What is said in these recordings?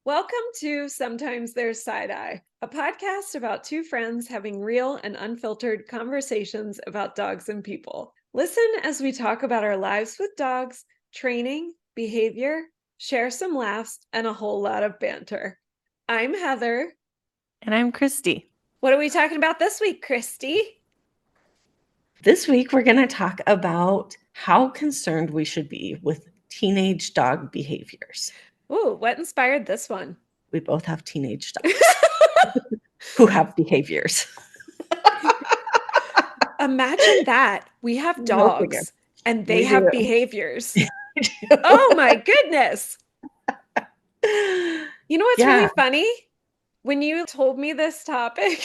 Welcome to Sometimes There's Side Eye, a podcast about two friends having real and unfiltered conversations about dogs and people. Listen as we talk about our lives with dogs, training, behavior, share some laughs, and a whole lot of banter. I'm Heather. And I'm Christy. What are we talking about this week, Christy? This week, we're going to talk about how concerned we should be with teenage dog behaviors. Ooh, what inspired this one? We both have teenage dogs who have behaviors. Imagine that. We have No kidding. dogs and they We have do. behaviors. Oh my goodness. You know what's really Yeah. funny? When you told me this topic,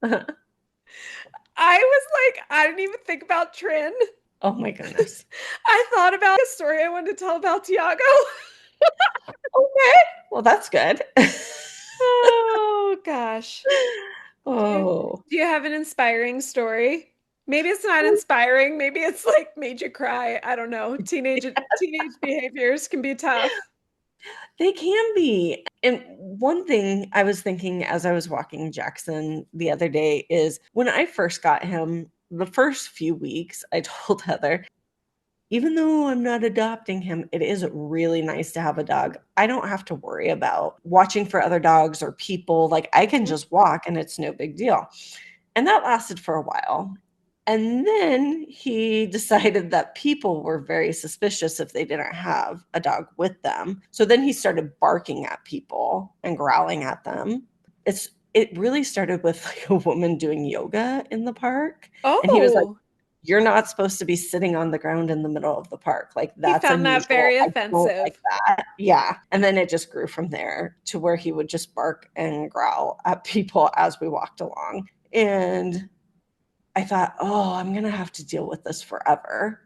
Uh-huh. I was like, I didn't even think about Trin. Oh my goodness. I thought about a story I wanted to tell about Tiago. Okay. Well, that's good. Oh gosh. Do you, Oh. do you have an inspiring story? Maybe it's not inspiring. Maybe it's like made you cry. I don't know. Teenage behaviors can be tough. They can be. And one thing I was thinking as I was walking Jackson the other day is when I first got him, the first few weeks, I told Heather, even though I'm not adopting him, it is really nice to have a dog. I don't have to worry about watching for other dogs or people. Like I can just walk and it's no big deal. And that lasted for a while. And then he decided that people were very suspicious if they didn't have a dog with them. So then he started barking at people and growling at them. It really started with like a woman doing yoga in the park. And he was like, Oh, "You're not supposed to be sitting on the ground in the middle of the park. Like he that's found that unusual. very I don't like offensive. that." Yeah. And then it just grew from there to where he would just bark and growl at people as we walked along. And I thought, "Oh, I'm going to have to deal with this forever.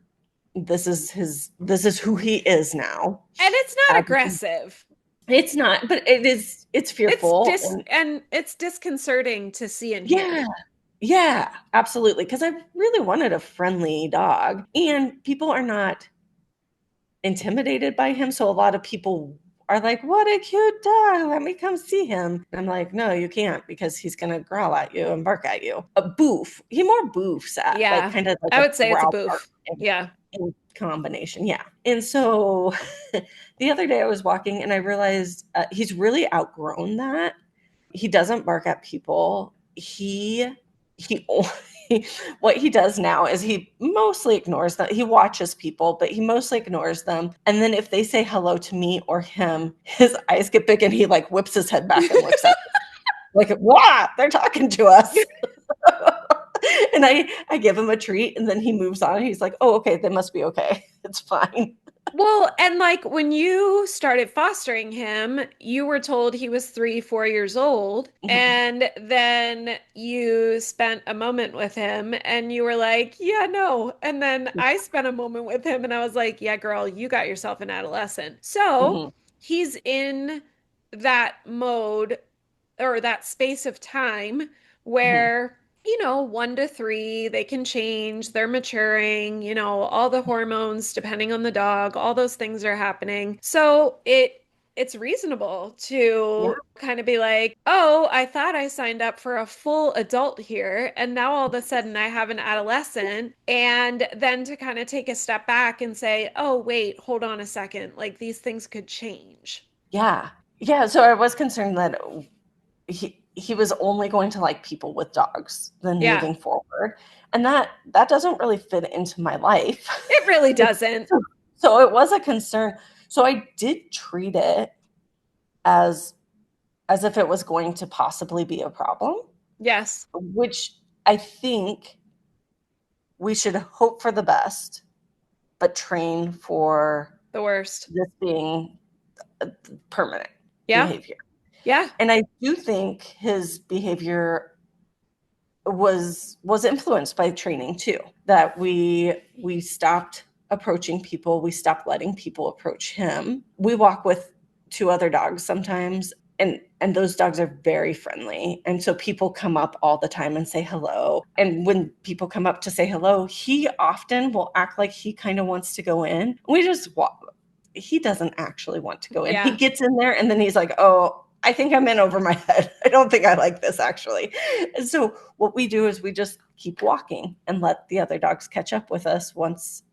This is who he is now." And it's not As- aggressive. It's not, but it's fearful and It's disconcerting to see and yeah. hear. Yeah, absolutely, cuz I really wanted a friendly dog and people are not intimidated by him, so a lot of people are like, "What a cute dog, let me come see him." And I'm like, "No, you can't because he's gonna growl at you and bark at you." A boof. He more boofs at like Yeah, kind of like I a would say it's a growl bark boof. Yeah. in combination. Yeah. And so the other day I was walking and I realized he's really outgrown that. He doesn't bark at people. He only what he does now is he mostly ignores them. He watches people, but he mostly ignores them. And then if they say hello to me or him, his eyes get big and he like whips his head back and looks at them. Like, wow, they're talking to us. And I give him a treat and then he moves on. He's like, "Oh, okay, they must be okay. It's fine." Well, and like when you started fostering him, you were told he was 3, 4 years old. Mhm. And then you spent a moment with him and you were like, yeah, no. And then I spent a moment with him and I was like, yeah, girl, you got yourself an adolescent. So Mhm. he's in that mode or that space of time Mhm. where 1 to 3, they can change, they're maturing, all the hormones depending on the dog, all those things are happening. So it's reasonable Yeah. to kind of be like, oh, I thought I signed up for a full adult here, and now all of a sudden I have an adolescent. And then to kind of take a step back and say, oh, wait, hold on a second, like these things could change. Yeah. Yeah. So I was concerned that he was only going to like people with dogs then Yeah, moving forward. And that doesn't really fit into my life. it really doesn't. So it was a concern. So I did treat it as if it was going to possibly be a problem, Yes, which I think we should hope for the best, but train for the worst. this being a permanent Yeah, behavior. yeah. And I do think his behavior was influenced by training too, that we stopped approaching people, we stopped letting people approach him. We walk with two other dogs sometimes, and those dogs are very friendly, and so people come up all the time and say hello. And when people come up to say hello, he often will act like he kind of wants to go in. We just walk, he doesn't actually want to go in. He Yeah. gets in there and then he's like, oh, I think I'm in over my head. I don't think I like this actually. And so what we do is we just keep walking and let the other dogs catch up with us once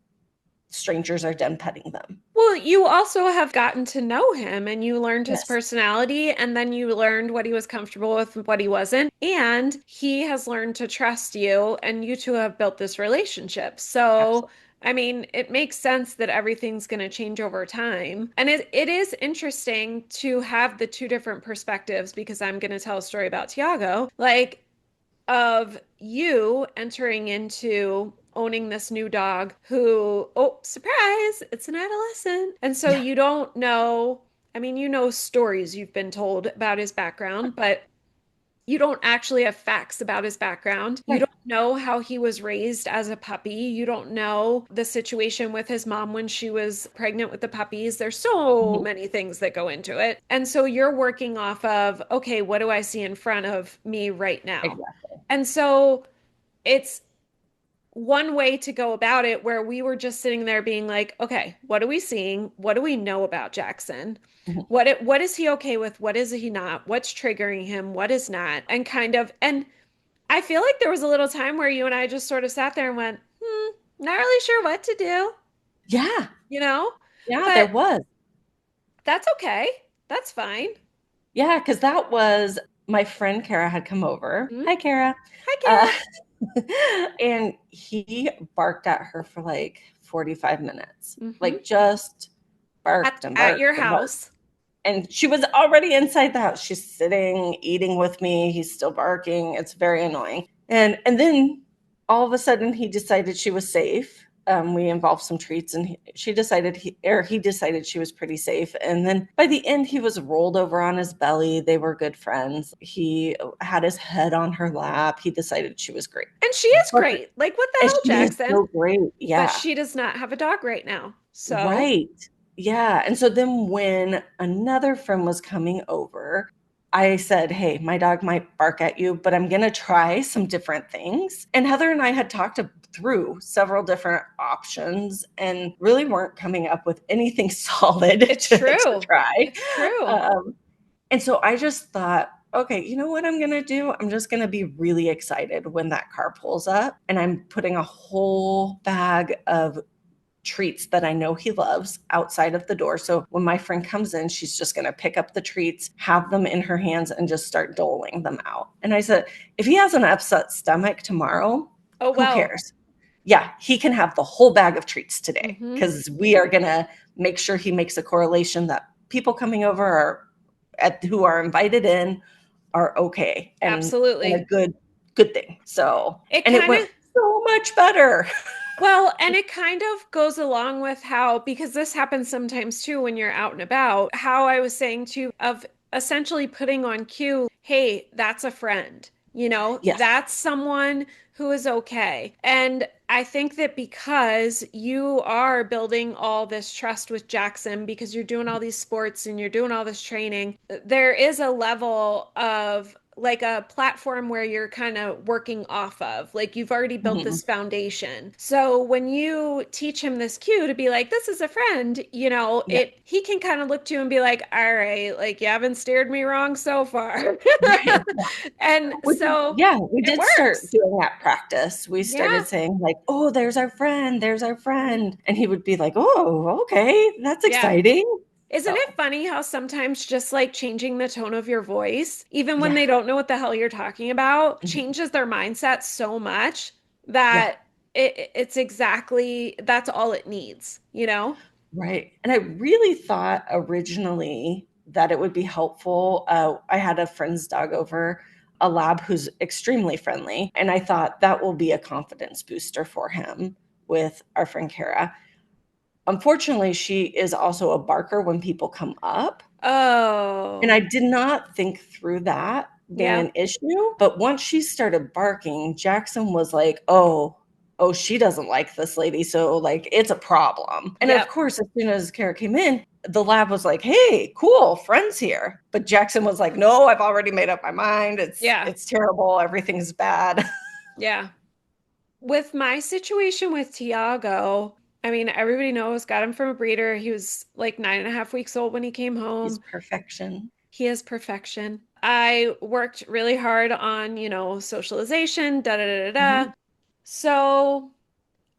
strangers are done petting them. Well, you also have gotten to know him and you learned his Yes, personality, and then you learned what he was comfortable with and what he wasn't. And he has learned to trust you, and you two have built this relationship. So, absolutely. I mean, it makes sense that everything's going to change over time. And it is interesting to have the two different perspectives because I'm going to tell a story about Tiago. Like, of you entering into owning this new dog who, oh, surprise, it's an adolescent. And so Yeah. you don't know, I mean, you know stories you've been told about his background, but you don't actually have facts about his background. You Right. don't know how he was raised as a puppy. You don't know the situation with his mom when she was pregnant with the puppies. There's so Mhm. many things that go into it. And so you're working off of, okay, what do I see in front of me right now? Exactly. And so it's one way to go about it where we were just sitting there being like, okay, what are we seeing? What do we know about Jackson? Mhm. What is he okay with? What is he not? What's triggering him? What is not? And kind of, and I feel like there was a little time where you and I just sort of sat there and went, not really sure what to do, Yeah. you know? Yeah, there But was. that's okay. That's fine. Yeah, because that was my friend Kara had come over. Mhm. Hi, Kara. Hi, Uh, Kara. and he barked at her for like 45 minutes, Hmm. like just barked and At your barked and barked. house. And she was already inside the house. She's sitting, eating with me. He's still barking. It's very annoying. And then all of a sudden he decided she was safe. We involved some treats and he decided she was pretty safe. And then by the end, he was rolled over on his belly. They were good friends. He had his head on her lap. He decided she was great. And she is But, great. Like, what the and hell, she is Jackson? so great. But Yeah. she does not have a dog right now. So, Right. Yeah. And so then when another friend was coming over, I said, hey, my dog might bark at you, but I'm going to try some different things. And Heather and I had talked through several different options and really weren't coming up with anything solid it's to true. try. It's true. Um, and so I just thought, okay, you know what I'm going to do? I'm just going to be really excited when that car pulls up and I'm putting a whole bag of treats that I know he loves outside of the door. So when my friend comes in, she's just going to pick up the treats, have them in her hands, and just start doling them out. And I said, if he has an upset stomach tomorrow, Oh, who well. cares? Yeah, he can have the whole bag of treats today Hmm. because we are going to make sure he makes a correlation that people coming over who are invited in are okay and a Absolutely. good thing. So, It and it kind of, went so much better. well, and it kind of goes along with how, because this happens sometimes too when you're out and about, how I was saying too, of essentially putting on cue, hey, that's a friend, Yes. that's someone who is okay. And I think that because you are building all this trust with Jackson, because you're doing all these sports and you're doing all this training, there is a level of like a platform where you're kind of working off of. Like you've already built Mhm. this foundation. So when you teach him this cue to be like, this is a friend, Yeah. it he can kind of look to you and be like, all right, like you haven't steered me wrong so far. Right. And so Yeah, we it did start works. doing that practice. We Yeah. started saying like, "Oh, there's our friend." And he would be like, "Oh, okay. That's Yeah. exciting." Isn't it So, funny how sometimes just like changing the tone of your voice, even when yeah. they don't know what the hell you're talking about, Mhm. changes their mindset so much Yeah, that it's exactly that's all it needs, you know? right. And I really thought originally that it would be helpful. I had a friend's dog over, a lab who's extremely friendly, and I thought that will be a confidence booster for him with our friend Kara. Unfortunately, she is also a barker when people come up. And Oh, I did not think through that being yeah. an issue, but once she started barking, Jackson was like, "Oh, she doesn't like this lady, so, like, it's a problem." And, of Yep. course, as soon as Kara came in, the lab was like, "Hey, cool, friends here." But Jackson was like, "No, I've already made up my mind. Yeah. It's terrible. Everything's bad." Yeah. With my situation with Tiago, I mean, everybody knows, got him from a breeder. He was like 9.5 weeks old when he came He's home. perfection. He is perfection. I worked really hard on, socialization, da da da da Hmm. da. So,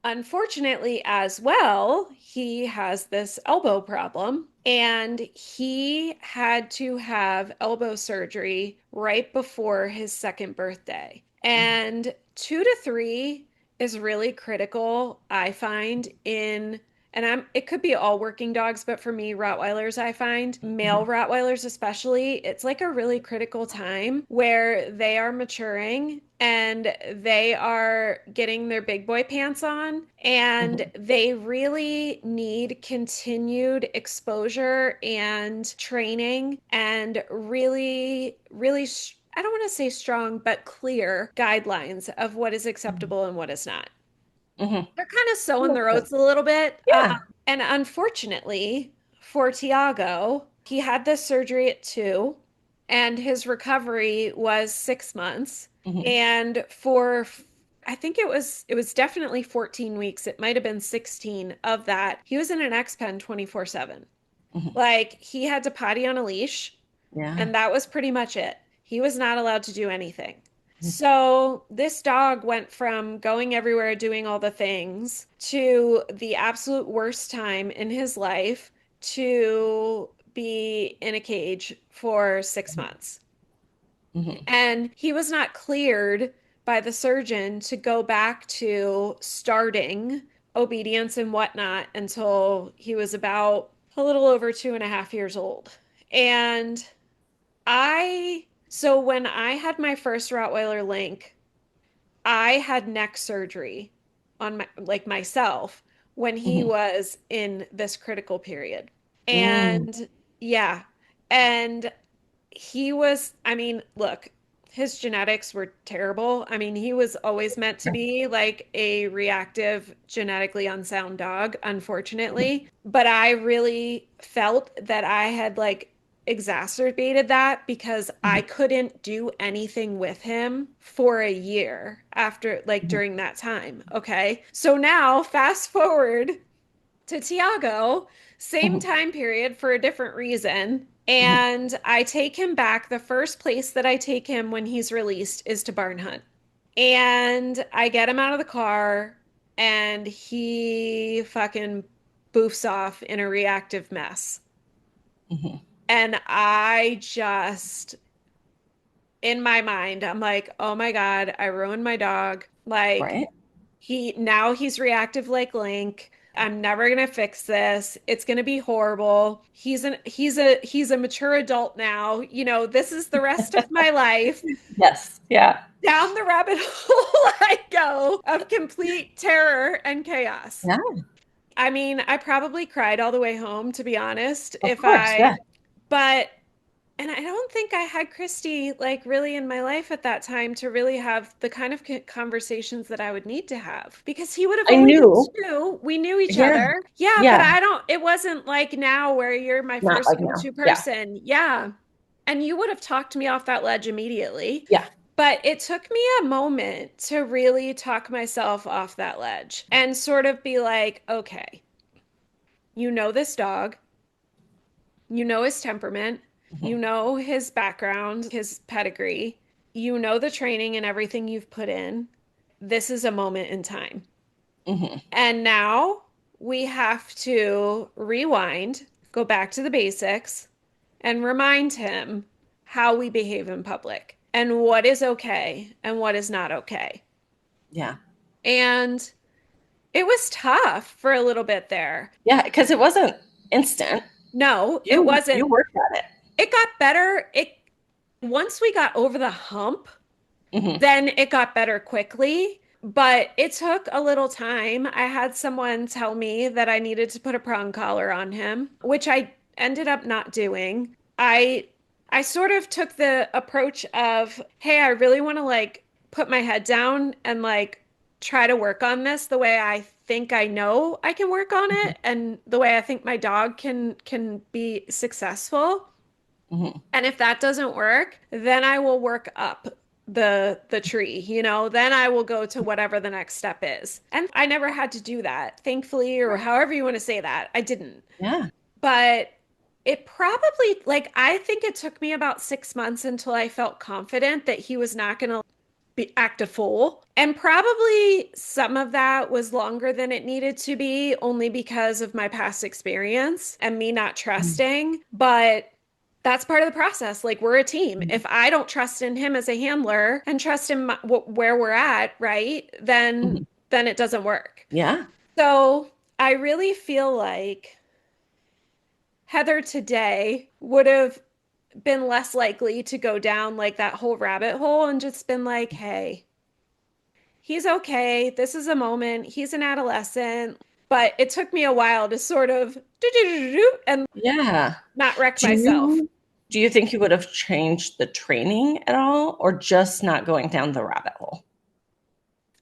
unfortunately, as well, he has this elbow problem, and he had to have elbow surgery right before his second birthday. And 2 to 3 is really critical, I find, and it could be all working dogs, but for me, Rottweilers, I find male Hmm. Rottweilers especially, it's like a really critical time where they are maturing and they are getting their big boy pants on, and Hmm. they really need continued exposure and training and really, really, I don't want to say strong, but clear guidelines of what is acceptable and what is not. Hmm. They're kind of sowing their Makes oats sense. a little bit. Yeah. And unfortunately for Tiago, he had this surgery at 2, and his recovery was 6 months. Hmm. And I think it was definitely 14 weeks. It might have been 16 of that. He was in an X pen 24/7. Hmm. Like he had to potty on a leash, Yeah. and that was pretty much it. He was not allowed to do anything. So this dog went from going everywhere, doing all the things, to the absolute worst time in his life to be in a cage for 6 months. Hmm. And he was not cleared by the surgeon to go back to starting obedience and whatnot until he was about a little over 2.5 years old. And so when I had my first Rottweiler Link, I had neck surgery on myself when he Hmm. was in this critical period. Mm. And yeah, and I mean, look, his genetics were terrible. I mean, he was always meant to be like a reactive, genetically unsound dog, unfortunately. But I really felt that I had like exacerbated that because I Mhm. couldn't do anything with him for a year after, like, Mhm. during that time. Okay. So now, fast forward to Tiago, same Mhm. time period for a different reason. Mhm. And I take him back. The first place that I take him when he's released is to barn hunt. And I get him out of the car, and he fucking boofs off in a reactive mess. Mhm. And I just, in my mind, I'm like, oh my God, I ruined my dog. Like, Right? he's reactive like Link. I'm never gonna fix this. It's gonna be horrible. He's a mature adult now. This is the rest of my life. Yes. Yeah. Down the rabbit hole I go of complete terror and chaos. Yeah. I mean, I probably cried all the way home, to be honest, Of course. Yeah. but and I don't think I had Christy like really in my life at that time to really have the kind of conversations that I would need to have because he would have I only been knew. 2. We knew each Yeah. other. Yeah, but Yeah. it wasn't like now where you're my Not first like now. go-to Yeah. person. Yeah. And you would have talked me off that ledge immediately. Yeah. But it took me a moment to really talk myself off that ledge and sort of be like, okay, you know this dog. You know his temperament, you Mhm. know his background, his pedigree, you know the training and everything you've put in. This is a moment in time. Mhm. And now we have to rewind, go back to the basics, and remind him how we behave in public and what is okay and what is not okay. Yeah. And it was tough for a little bit there. Yeah. Because it wasn't instant. No, it You wasn't. worked at it. It got better. It Once we got over the hump, Hmm. then it got better quickly, but it took a little time. I had someone tell me that I needed to put a prong collar on him, which I ended up not doing. I sort of took the approach of, hey, I really want to like put my head down and like try to work on this the way I think I know I can work on Hmm. it and the way I think my dog can be successful. Hmm. And if that doesn't work, then I will work up. the tree, then I will go to whatever the next step is. And I never had to do that, thankfully, or however you want to say that. I didn't. Yeah. But it probably, like, I think it took me about 6 months until I felt confident that he was not going to act a fool. And probably some of that was longer than it needed to be, only because of my past experience and me not trusting. But that's part of the process. Like, we're a team. If I don't trust in him as a handler and trust in where we're at, right, Mhm. then it doesn't work. Yeah. So I really feel like Heather today would have been less likely to go down like that whole rabbit hole and just been like, hey, he's okay. This is a moment. He's an adolescent. But it took me a while to sort of and Yeah. not wreck Do myself. you do you think you would have changed the training at all or just not going down the rabbit hole?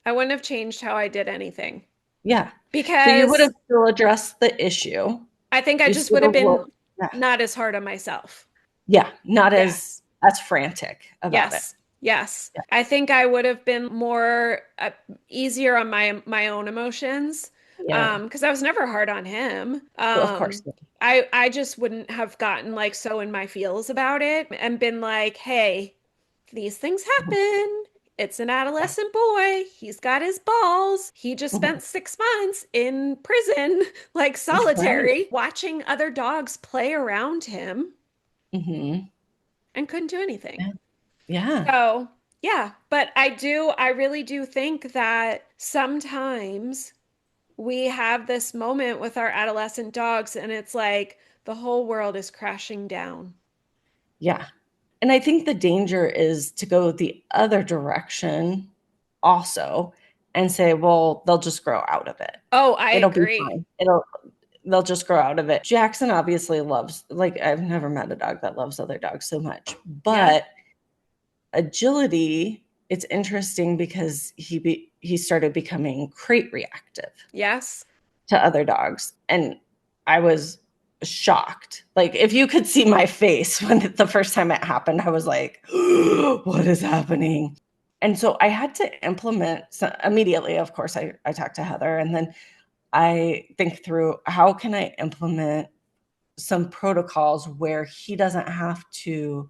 I wouldn't have changed how I did anything Yeah. So you would because have still addressed the issue. I think I You just still would have would, been yeah. not as hard on myself. Yeah, not Yeah. as frantic about it. Yes. Yes. Yeah. I think I would have been more easier on my own emotions Yeah. because I was never hard on him. Of course. I just wouldn't have gotten like so in my feels about it and been like, "Hey, these things Mhm. happen. It's an Yeah. adolescent boy. He's got his balls. He just Mhm. spent 6 months in prison, like Right. solitary, watching other dogs play around him Mhm. and couldn't do anything." Yeah. Yeah. So, yeah, but I really do think that sometimes we have this moment with our adolescent dogs and it's like the whole world is crashing down. Yeah. And I think the danger is to go the other direction also and say, well, they'll just grow out of it. Oh, I It'll be agree. fine. They'll just grow out of it. Jackson obviously loves, like, I've never met a dog that loves other dogs so much, Yeah. but agility, it's interesting because he started becoming crate reactive Yes. to other dogs, and I was shocked. Like, if you could see my face when the first time it happened, I was like, what is happening? And so I had to implement immediately. Of course, I talked to Heather, and then I think through, how can I implement some protocols where he doesn't have to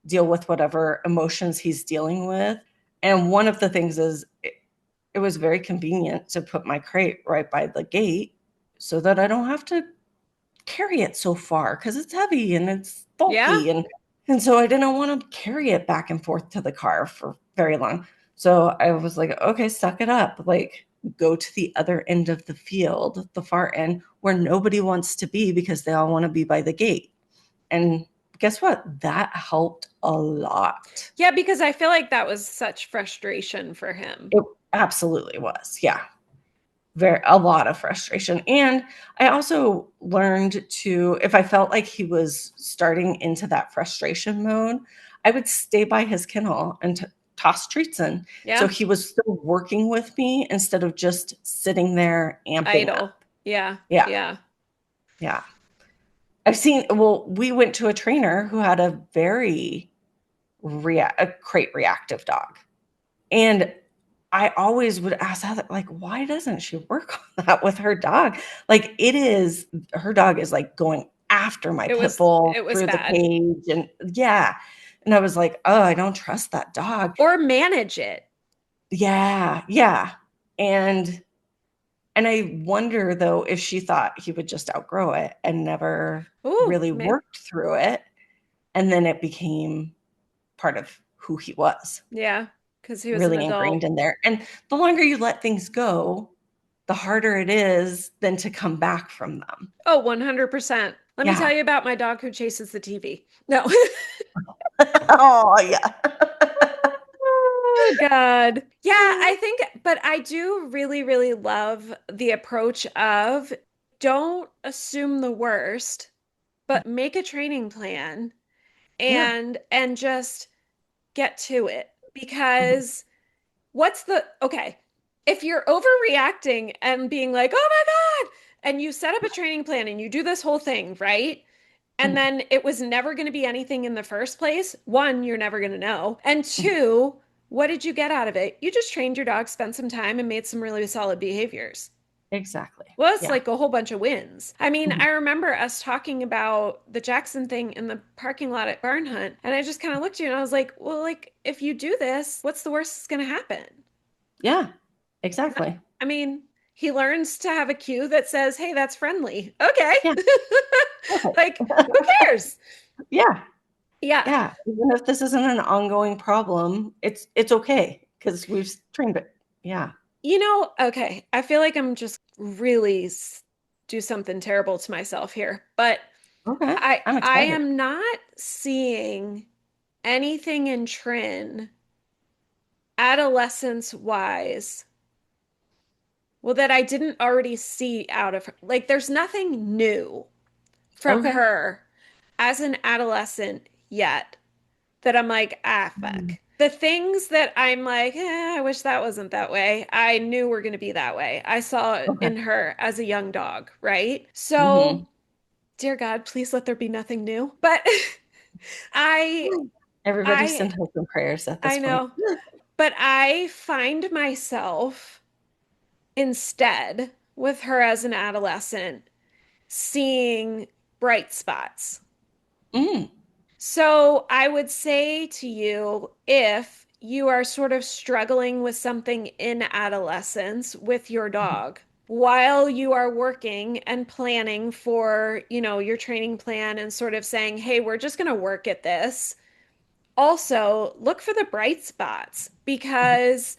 deal with whatever emotions he's dealing with. And one of the things is it was very convenient to put my crate right by the gate so that I don't have to carry it so far because it's heavy and it's Yeah. bulky, and so I didn't want to carry it back and forth to the car for very long. So I was like, okay, suck it up. Like, go to the other end of the field, the far end where nobody wants to be because they all want to be by the gate. And guess what? That helped a lot. Yeah, because I feel like that was such frustration for him. It absolutely was. Yeah. A lot of frustration. And I also learned to, if I felt like he was starting into that frustration mode, I would stay by his kennel and toss treats in. So Yeah. he was still working with me instead of just sitting there amping Idle. up. Yeah. Yeah. Yeah. Yeah. I've seen, well, we went to a trainer who had a very a crate reactive dog. And I always would ask Heather, like, why doesn't she work on that with her dog? Like, her dog is like going after my pit bull It was through the bad. cage. And yeah. And I was like, oh, I don't trust that dog. Or manage it. Yeah. Yeah. And I wonder though if she thought he would just outgrow it and never Ooh, really man. worked through it. And then it became part of who he was. Yeah, because he was an Really ingrained adult. in there. And the longer you let things go, the harder it is then to come back from them. Oh, 100%. Let me tell Yeah. you about my dog who chases the TV. No. Oh, yeah. Oh, God. Yeah, I think, but I do really, really love the approach of don't assume the worst, but make a training plan Yeah. and just get to it. Mhm, Because okay, if you're overreacting and being like, oh my God, and you set up a training plan and you do this whole thing, right? And mhm, then it was never going to be anything in the first place. One, you're never going to know. And mhm. two, what did you get out of it? You just trained your dog, spent some time, and made some really solid behaviors. Exactly. Well, it's Yeah. like a whole bunch of wins. I mean, I Mhm. remember us talking about the Jackson thing in the parking lot at Barn Hunt, and I just kind of looked at you and I was like, well, like, if you do this, what's the worst that's going to happen? Yeah. Exactly. I mean, he learns to have a cue that says, hey, that's friendly. Okay. Yeah. Perfect. Like, who cares? Yeah. Yeah. Yeah. Even if this isn't an ongoing problem, it's okay because we've trained it. Yeah. Okay, I feel like I'm just really do something terrible to myself here, but Okay. I I'm I excited. am not seeing anything in Trin adolescence wise, well, that I didn't already see out of her. Like, there's nothing new from Okay. her as an adolescent yet that I'm like, fuck. Mm. The things that I'm like, I wish that wasn't that way. I knew we're going to be that way. I saw it Okay. in her as a young dog, right? So, Hmm. dear God, please let there be nothing new. But I, Everybody I, send hope and prayers at I this point. know. But I find myself instead with her as an adolescent seeing bright spots. Mm. So I would say to you, if you are sort of struggling with something in adolescence with your dog, while you are working and planning for, your training plan and sort of saying, hey, we're just going to work at this. Also, look for the bright spots because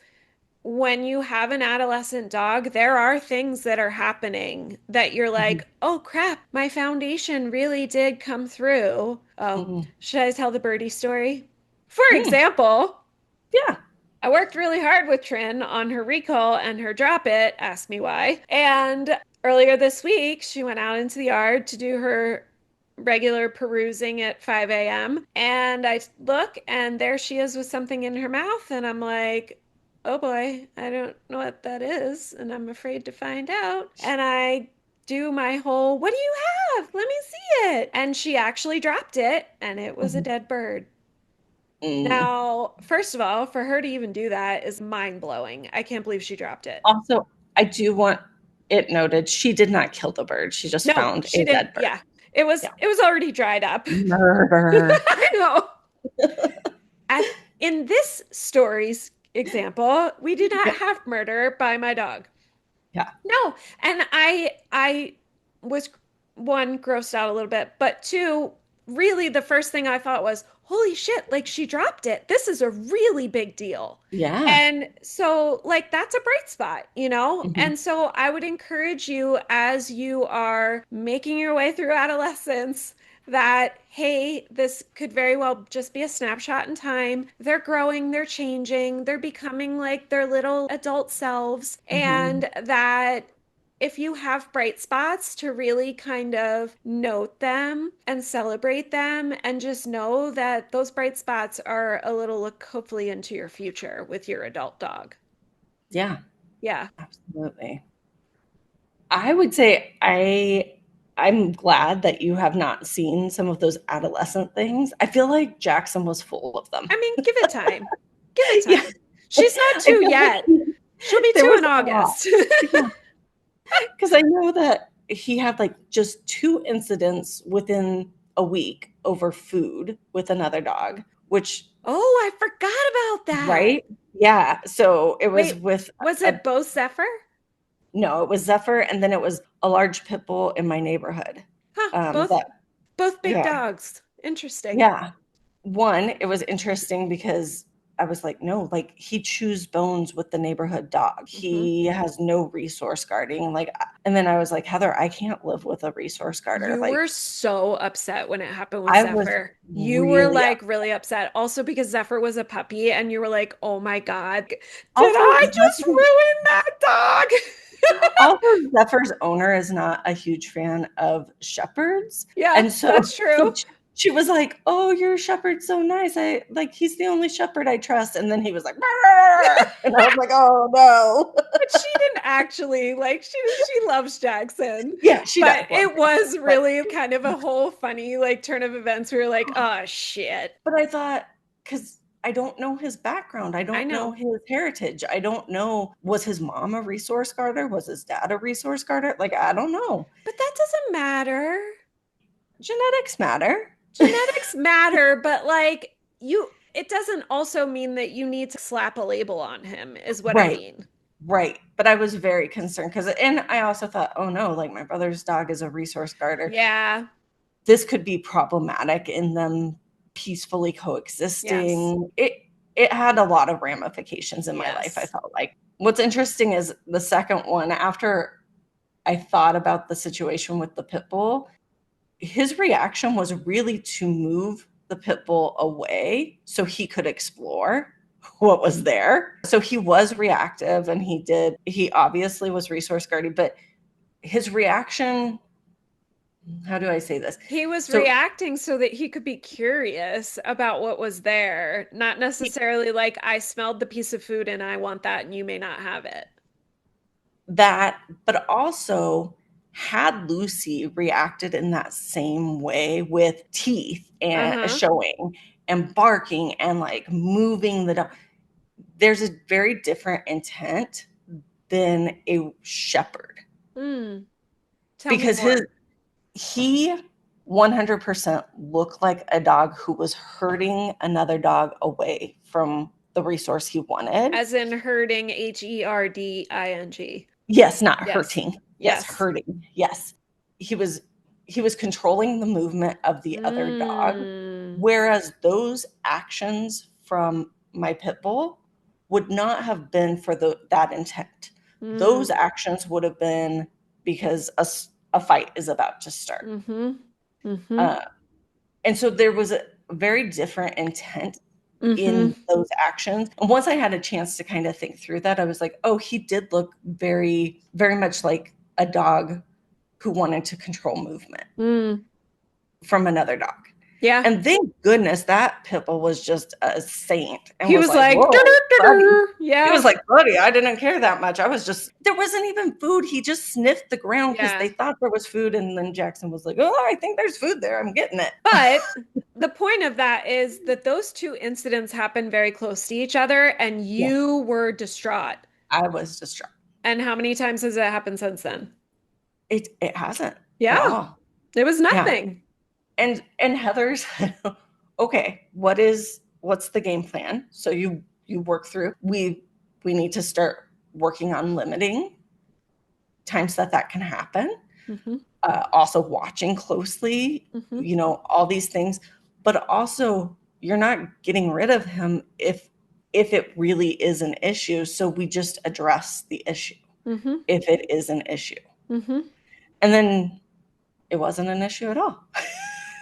when you have an adolescent dog, there are things that are happening that you're Mhm. like, oh crap, my foundation really did come through. Oh, Mhm. should I tell the birdie story? For Mm. example, Yeah. I worked really hard with Trin on her recall and her drop it, ask me why. And earlier this week, she went out into the yard to do her regular perusing at 5 a.m. And I look, and there she is with something in her mouth. And I'm like, oh boy, I don't know what that is. And I'm afraid to find out. And I do my whole, what do you have? Let me see it. And she actually dropped it, and it was a Mhm. dead bird. Mm. Now, first of all, for her to even do that is mind blowing. I can't believe she dropped it. Also, I do want it noted, she did not kill the bird. She just No, found she a didn't. dead bird. Yeah. It was Yeah. it was already dried up. Murder. I know. At in this story's example, we did not Yep. have murder by my dog. Yeah. No, and I was one grossed out a little bit, but two, really the first thing I thought was, holy shit, like she dropped it. This is a really big deal. Yeah. And so like that's a bright spot, you know? Mhm. And so I would encourage you as you are making your way through adolescence that, hey, this could very well just be a snapshot in time. They're growing, they're changing, they're becoming like their little adult selves, Mhm. and that if you have bright spots to really kind of note them and celebrate them and just know that those bright spots are a little look hopefully into your future with your adult dog. Yeah. Yeah. Absolutely. I would say I'm glad that you have not seen some of those adolescent things. I feel like Jackson was full of them. I mean, give it time. Give it Yeah. time. She's not I two feel like yet. She'll be there two was in a lot. August. Yeah. Because I know that he had like just 2 incidents within a week over food with another dog, which Oh, I forgot about that. right? Yeah. So it was Wait, with was a it both Zephyr? no, it was Zephyr, and then it was a large pit bull in my neighborhood. Huh, both That both big yeah, dogs. Interesting. yeah. One, it was interesting because I was like, no, like he chews bones with the neighborhood dog. Hmm. He has no resource guarding. Like, and then I was like, Heather, I can't live with a resource guarder. You were Like, so upset when it happened with I was Zephyr. You were really like up. really upset. Also because Zephyr was a puppy and you were like, "Oh my God, did Also, I just ruin that dog?" Also, Zephyr's owner is not a huge fan of shepherds, Yeah, and so that's true. she was like, "Oh, your shepherd's so nice. I like he's the only shepherd I trust." And then he was like, "Brr," and I was like, "Oh no." But she didn't actually like she loves Jackson. Yeah, she does But love it was Jackson, but really kind of a whole funny like turn of events where you're like, oh shit. but I thought because I don't know his background. I I don't know know. his heritage. I don't know, was his mom a resource guarder? Was his dad a resource guarder? Like, I don't know. But that doesn't matter. Genetics matter. Genetics matter, but like it doesn't also mean that you need to slap a label on him, is what I Right. mean. Right. But I was very concerned because, and I also thought, oh no, like my brother's dog is a resource guarder. Yeah. This could be problematic in them peacefully Yes. coexisting. It had a lot of ramifications in my life, I Yes. felt like. What's interesting is the second one, after I thought about the situation with the pit bull, his reaction was really to move the pit bull away so he could explore what was there. So he was reactive and he obviously was resource guarding, but his reaction, how do I say this? He was So reacting so that he could be curious about what was there, not he, necessarily like I smelled the piece of food and I want that and you may not have it. that, but also had Lucy reacted in that same way with teeth and Uh-huh. showing and barking and like moving the dog, there's a very different intent than a shepherd Hmm. Tell me because more. he 100% looked like a dog who was herding another dog away from the resource he wanted. As in herding, Herding. Yes, not Yes. hurting. Yes, Yes. herding. Yes. He was he was controlling the movement of the other dog, Mm. whereas those actions from my pit bull would not have been for that intent. Those Mm. actions would have been because a fight is about to start. Mm-hmm. Mm-hmm. Uh, and so there was a very different intent Mm-hmm. in those actions. And once I had a chance to kind of think through that, I was like, oh, he did look very, very much like a dog who wanted to control movement Mm. from another dog. Yeah. And thank goodness that pit bull was just a saint and He was was like, like, "Dur, whoa, dur, dur, buddy. dur." He was Yeah. like, buddy, I didn't care that much. I was just, there wasn't even food. He just sniffed the ground because they Yeah. thought there was food. And then Jackson was like, oh, I think there's food there. I'm getting it. But the point of that is that those two incidents happened very close to each other, and Yes, you were distraught. I was distraught. And how many times has it happened since then? It hasn't at Yeah, all. it was Yeah. nothing. And Heather's okay, what's the game plan? So you work through. We need to start working on limiting times that can happen. Mm-hmm. Also watching closely, Mm-hmm. all these things, but also you're not getting rid of him if it really is an issue. So we just address the issue Mm-hmm. if it is an issue. Mm-hmm. And then it wasn't an issue at all.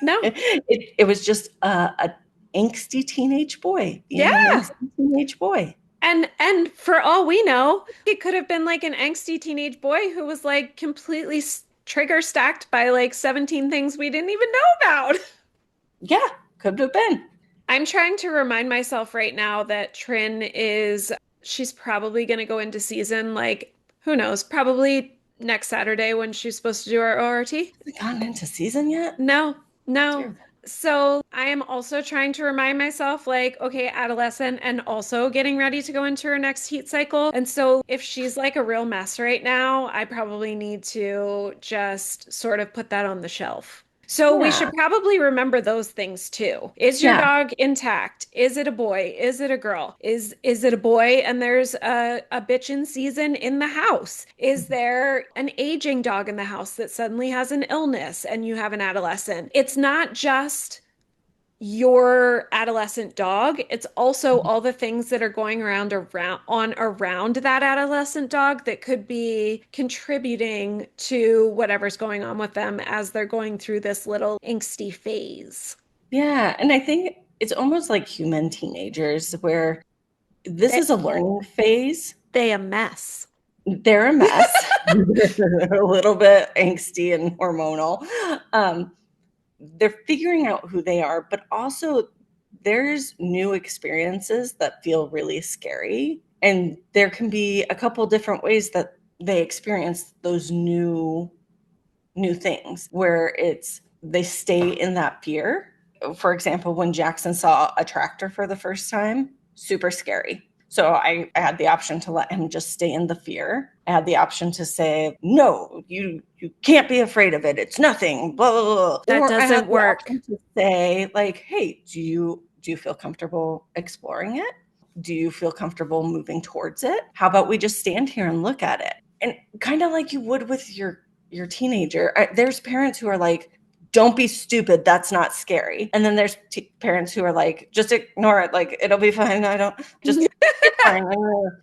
No. It was just a angsty teenage boy being an Yeah. angsty teenage boy. And for all we know, it could have been like an angsty teenage boy who was like completely trigger stacked by like 17 things we didn't even know about. Yeah, could have been. I'm trying to remind myself right now that she's probably going to go into season, like, who knows, probably next Saturday when she's supposed to do her ORT. Has it gotten into season yet? No, no. Dear. So I am also trying to remind myself, like, okay, adolescent, and also getting ready to go into her next heat cycle. And so if she's like a real mess right now, I probably need to just sort of put that on the shelf. So we Yeah. should probably remember those things too. Is your Yeah. dog intact? Is it a boy? Is it a girl? Is it a boy and there's a bitch in season in the house? Is there an aging dog in the house that suddenly has an illness and you have an adolescent? It's not just your adolescent dog, it's also all the things that are going around that adolescent dog that could be contributing to whatever's going on with them as they're going through this little angsty phase. Yeah. And I think it's almost like human teenagers where this They, is a learning phase. they a mess. They're a mess. They're a little bit angsty and hormonal. They're figuring out who they are, but also there's new experiences that feel really scary. And there can be a couple different ways that they experience those new things where it's they stay in that fear. for example, when Jackson saw a tractor for the first time, super scary. So I had the option to let him just stay in the fear. I had the option to say, no, you can't be afraid of it. It's nothing, blah, blah, blah. That Or I had doesn't the work. option to say, like, hey, do you feel comfortable exploring it? Do you feel comfortable moving towards it? How about we just stand here and look at it? And kind of like you would with your teenager. There's parents who are like, don't be stupid. That's not scary. And then there's parents who are like, just ignore it. Like, it'll be fine. I don't just, it's fine.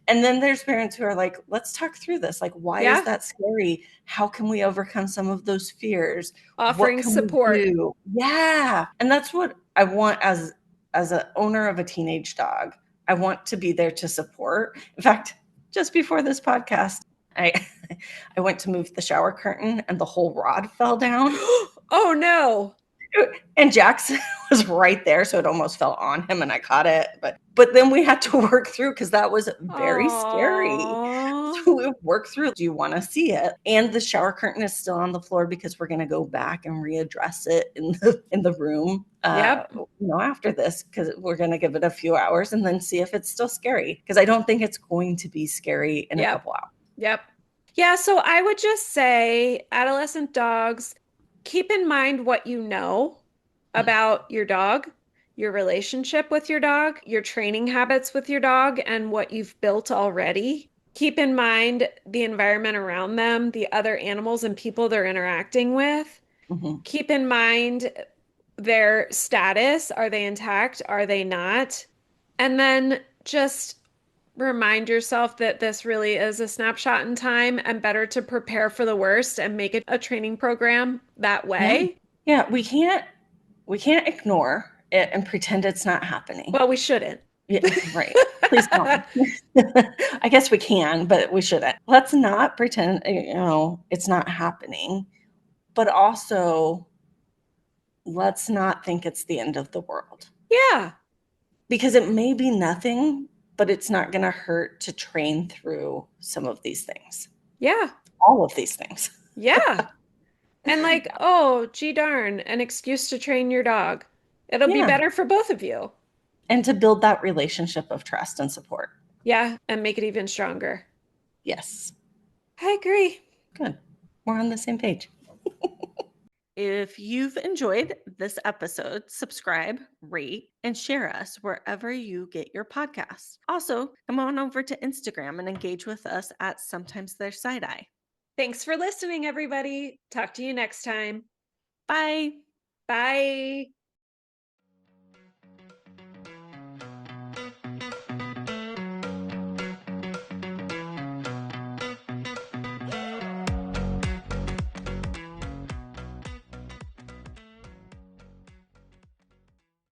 And then there's parents who are like, let's talk through this. Like, why is that scary? How can we overcome some of those fears? Offering what can support. we do? Yeah. And that's what I want as an owner of a teenage dog. I want to be there to support. In fact, just before this podcast, I went to move the shower curtain and the whole rod fell down. Oh no. And Jackson was right there, so it almost fell on him and I caught it. But then we had to work through because that was very scary. So we worked through. Do you want to see it? And the shower curtain is still on the floor because we're going to go back and readdress it in the room. After this, because we're going to give it a few hours and then see if it's still scary. Because I don't think it's going to be scary in a couple hours. Yep. Yeah. So I would just say, adolescent dogs, keep in mind what you know about your dog, your relationship with your dog, your training habits with your dog, and what you've built already. Keep in mind the environment around them, the other animals and people they're interacting with. Keep in mind their status. Are they intact? Are they not? And then just remind yourself that this really is a snapshot in time and better to prepare for the worst and make it a training program that way. Yeah, we can't ignore it and pretend it's not happening. Well, we shouldn't. Yeah, right. Please don't. I guess we can, but we shouldn't. Let's not pretend, it's not happening. But also, let's not think it's the end of the world. Yeah. Because it may be nothing, but it's not going to hurt to train through some of these things. Yeah. All of these things. Yeah. And like, oh, gee darn, an excuse to train your dog. It'll be better for both of you. And to build that relationship of trust and support. Yeah. And make it even stronger. Yes. I agree. Good. We're on the same page. If you've enjoyed this episode, subscribe, rate, and share us wherever you get your podcasts. Also, come on over to Instagram and engage with us at Sometimes There's Side Eye. Thanks for listening, everybody. Talk to you next time. Bye. Bye.